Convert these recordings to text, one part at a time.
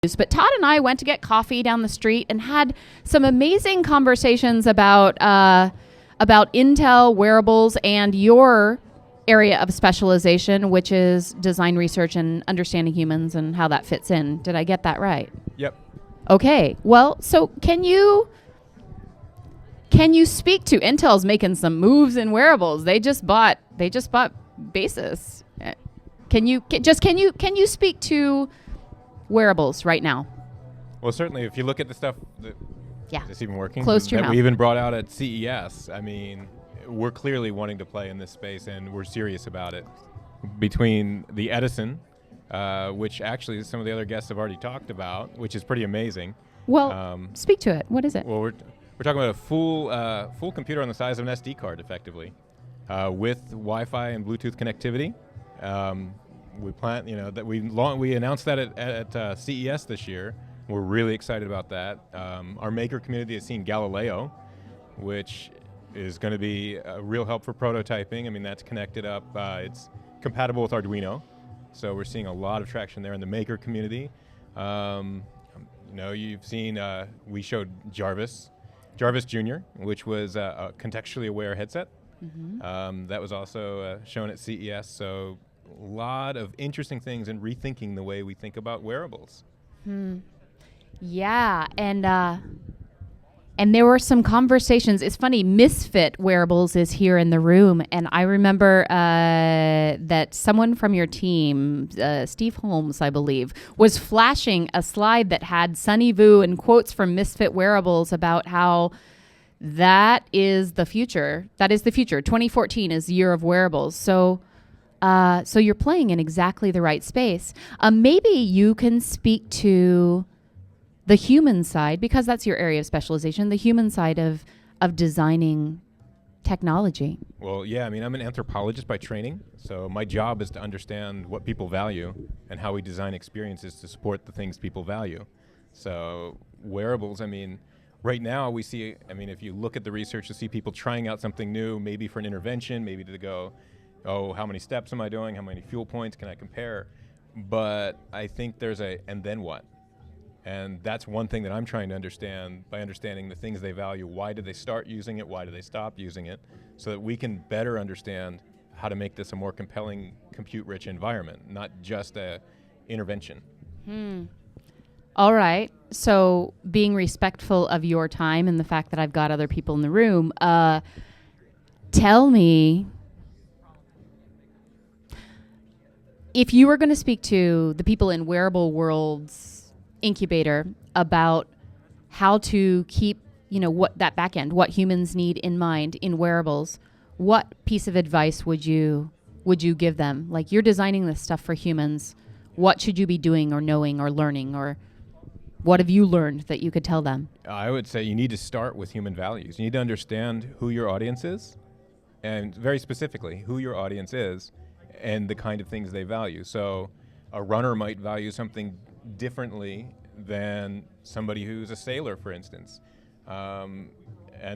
But Todd and I went to get coffee down the street and had some amazing conversations about Intel wearables and your area of specialization, which is design research and understanding humans and how that fits in. Did I get that right? Yep. Okay. Well, so can you speak to Intel's making some moves in wearables? They just bought Basis. Can you speak to wearables right now? Well, certainly, if you look at the stuff Yeah. is this even working? Close to your that mouth. we even brought out at CES. I mean, we're clearly wanting to play in this space, and we're serious about it. Between the Edison, which actually some of the other guests have already talked about, which is pretty amazing. Well, speak to it. What is it? Well, we're talking about a full computer on the size of an SD card, effectively, with Wi-Fi and Bluetooth connectivity. We plan, that we announced that at CES this year. We're really excited about that. Our maker community has seen Galileo, which is going to be a real help for prototyping. I mean, that's connected up. It's compatible with Arduino, so we're seeing a lot of traction there in the maker community. You've seen we showed Jarvis Jr., which was a contextually aware headset. Mm-hmm. That was also shown at CES. So a lot of interesting things and rethinking the way we think about wearables. Yeah, and there were some conversations. It's funny, Misfit Wearables is here in the room, and I remember that someone from your team, Steve Holmes, I believe, was flashing a slide that had Sunny Vu and quotes from Misfit Wearables about how that is the future. That is the future. 2014 is the year of wearables. So you're playing in exactly the right space. Maybe you can speak to the human side, because that's your area of specialization, the human side of designing technology. Well, yeah, I mean, I'm an anthropologist by training, so my job is to understand what people value and how we design experiences to support the things people value. So wearables, I mean, right now we see, if you look at the research, you see people trying out something new, maybe for an intervention, maybe to go, oh, how many steps am I doing? How many fuel points can I compare? But I think there's and then what? And that's one thing that I'm trying to understand by understanding the things they value. Why did they start using it? Why do they stop using it? So that we can better understand how to make this a more compelling, compute-rich environment, not just a intervention. All right. So being respectful of your time and the fact that I've got other people in the room, tell me, if you were going to speak to the people in Wearable World's incubator about how to keep, what that back end, what humans need in mind in wearables, what piece of advice would you give them? Like, you're designing this stuff for humans. What should you be doing or knowing or learning, or what have you learned that you could tell them? I would say you need to start with human values. You need to understand who your audience is, and very specifically who your audience is and the kind of things they value. So a runner might value something differently than somebody who's a sailor, for instance. And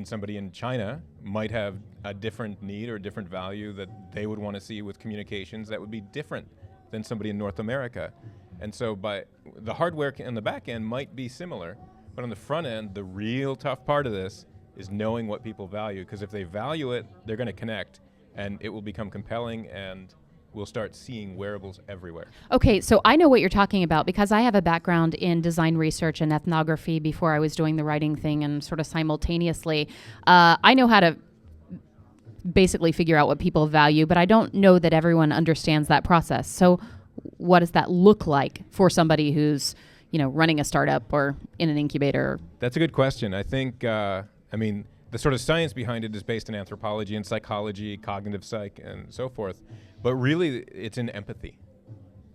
somebody in China might have a different need or a different value that they would want to see with communications that would be different than somebody in North America. And so by the hardware and the back end might be similar, but on the front end, the real tough part of this is knowing what people value, because if they value it, they're going to connect, and it will become compelling, and we'll start seeing wearables everywhere. Okay, so I know what you're talking about because I have a background in design research and ethnography before I was doing the writing thing, and sort of simultaneously. I know how to basically figure out what people value, but I don't know that everyone understands that process. So what does that look like for somebody who's, running a startup or in an incubator? That's a good question. I think, the sort of science behind it is based in anthropology and psychology, cognitive psych, and so forth. But really, it's in empathy.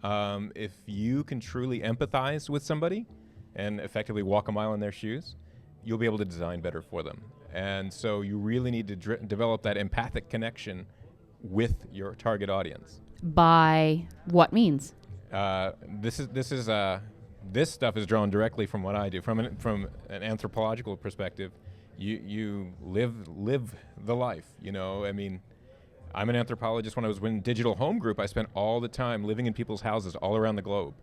If you can truly empathize with somebody and effectively walk a mile in their shoes, you'll be able to design better for them. And so you really need to develop that empathic connection with your target audience. By what means? This stuff is drawn directly from what I do. From an anthropological perspective, you live the life. I'm an anthropologist. When I was in Digital Home Group, I spent all the time living in people's houses all around the globe.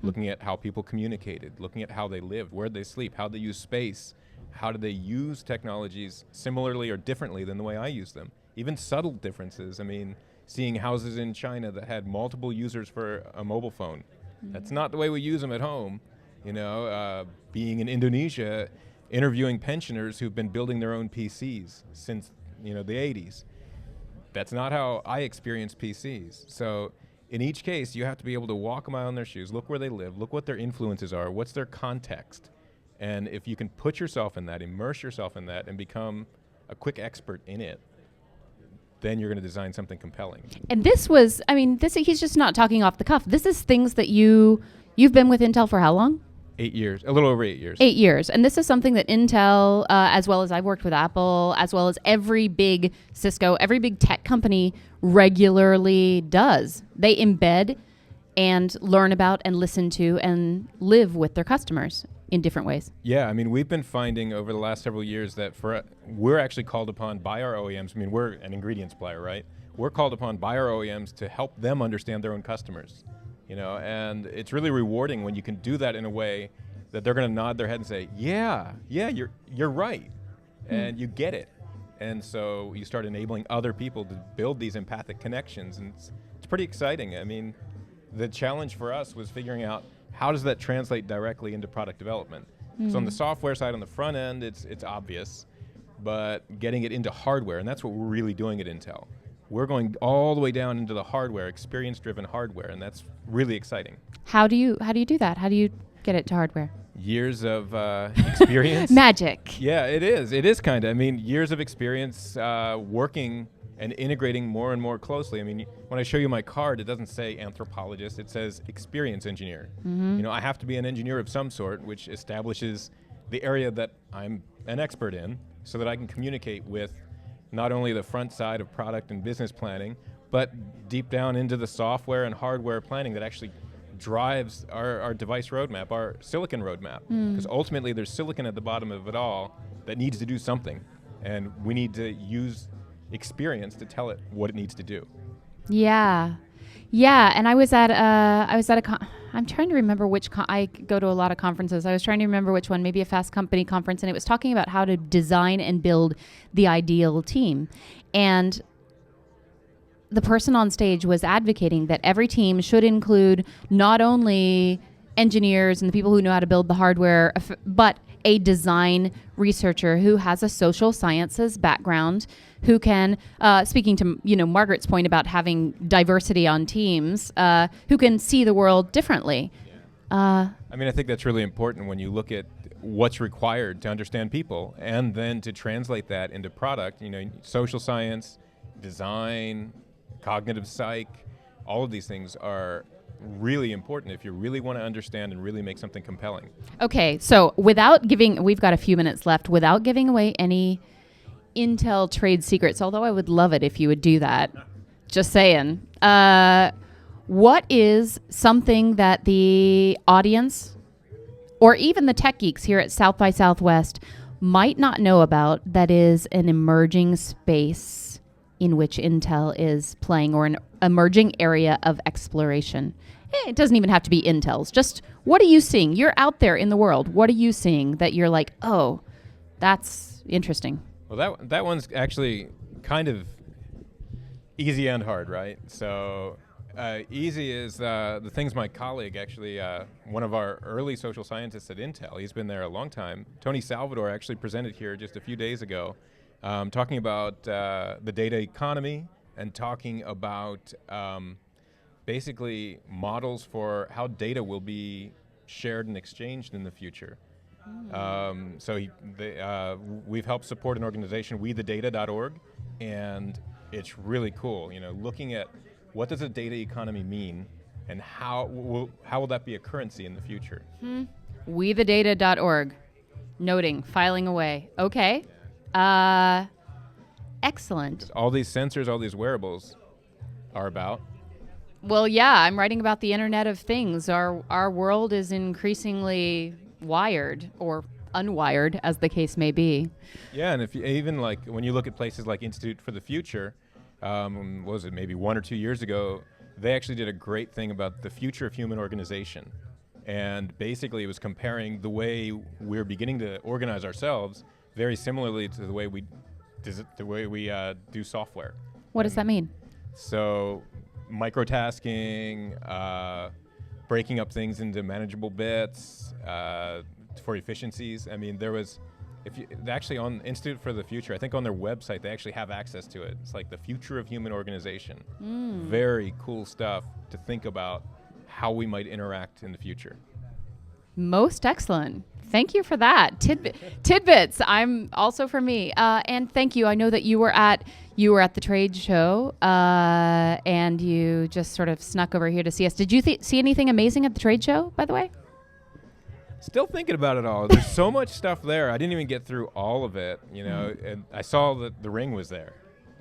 looking at how people communicated, looking at how they lived, where they sleep, how they use space, how do they use technologies similarly or differently than the way I use them. Even subtle differences. I mean, seeing houses in China that had multiple users for a mobile phone. That's not the way we use them at home. Being in Indonesia, interviewing pensioners who've been building their own PCs since, the 80s. That's not how I experience PCs. So in each case, you have to be able to walk a mile in their shoes, look where they live, look what their influences are, what's their context. And if you can put yourself in that, immerse yourself in that, and become a quick expert in it, then you're going to design something compelling. And he's just not talking off the cuff. This is things that you've been with Intel for how long? 8 years, a little over 8 years. 8 years. And this is something that Intel, as well as I've worked with Apple, as well as every big Cisco, every big tech company regularly does. They embed and learn about and listen to and live with their customers in different ways. Yeah, we've been finding over the last several years that we're actually called upon by our OEMs. We're an ingredient supplier, right? We're called upon by our OEMs to help them understand their own customers. And it's really rewarding when you can do that in a way that they're going to nod their head and say, yeah, you're right, and you get it. And so you start enabling other people to build these empathic connections, and it's pretty exciting. The challenge for us was figuring out how does that translate directly into product development. So on the software side, on the front end, it's obvious, but getting it into hardware, and that's what we're really doing at Intel. We're going all the way down into the hardware, experience-driven hardware, and that's really exciting. How do you do that? How do you get it to hardware? Years of experience. Magic. Yeah, it is. It is kind of. Years of experience working and integrating more and more closely. When I show you my card, it doesn't say anthropologist. It says experience engineer. I have to be an engineer of some sort, which establishes the area that I'm an expert in so that I can communicate with not only the front side of product and business planning, but deep down into the software and hardware planning that actually drives our device roadmap, our silicon roadmap. Because ultimately there's silicon at the bottom of it all that needs to do something. And we need to use experience to tell it what it needs to do. Yeah. And I was at I'm trying to remember which I go to a lot of conferences. I was trying to remember which one, maybe a Fast Company conference, and it was talking about how to design and build the ideal team. And the person on stage was advocating that every team should include not only engineers and the people who know how to build the hardware, but a design researcher who has a social sciences background, who can, speaking to Margaret's point about having diversity on teams, who can see the world differently. I think that's really important when you look at what's required to understand people and then to translate that into product. Social science, design, cognitive psych, all of these things are really important if you really want to understand and really make something compelling. Okay, so we've got a few minutes left, without giving away any Intel trade secrets, although I would love it if you would do that. Just saying. What is something that the audience or even the tech geeks here at South by Southwest might not know about that is an emerging space in which Intel is playing, or an emerging area of exploration? It doesn't even have to be Intel's. Just what are you seeing? You're out there in the world. What are you seeing that you're like, oh, that's interesting? Well, that one's actually kind of easy and hard, right? So easy is the things my colleague, actually one of our early social scientists at Intel, he's been there a long time, Tony Salvador, actually presented here just a few days ago, talking about the data economy and talking about basically models for how data will be shared and exchanged in the future. We've helped support an organization, wethedata.org, and it's really cool, looking at what does a data economy mean and how will that be a currency in the future. Wethedata.org. Noting, filing away. Okay. Excellent. All these sensors, all these wearables are about. Well, yeah, I'm writing about the Internet of Things. Our world is increasingly wired or unwired, as the case may be. Yeah, and if you, even like when you look at places like Institute for the Future, what was it, maybe 1 or 2 years ago, they actually did a great thing about the future of human organization. And basically it was comparing the way we're beginning to organize ourselves very similarly to the way we do software. What does that mean? So microtasking, breaking up things into manageable bits for efficiencies. I mean, there was, actually on Institute for the Future, I think on their website, they actually have access to it. It's like the future of human organization. Very cool stuff to think about how we might interact in the future. Most excellent. Thank you for that. Tidbits. I'm also for me. And thank you. I know that you were at the trade show and you just sort of snuck over here to see us. Did you see anything amazing at the trade show, by the way? Still thinking about it all. There's so much stuff there. I didn't even get through all of it, and I saw that the ring was there.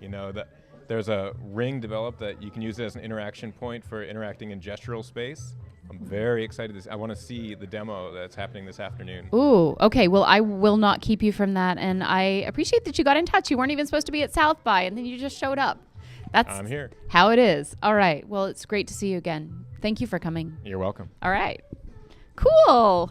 That there's a ring developed that you can use as an interaction point for interacting in gestural space. I'm very excited. I want to see the demo that's happening this afternoon. Ooh, okay. Well, I will not keep you from that. And I appreciate that you got in touch. You weren't even supposed to be at South by, and then you just showed up. I'm here. How it is. All right. Well, it's great to see you again. Thank you for coming. You're welcome. All right. Cool.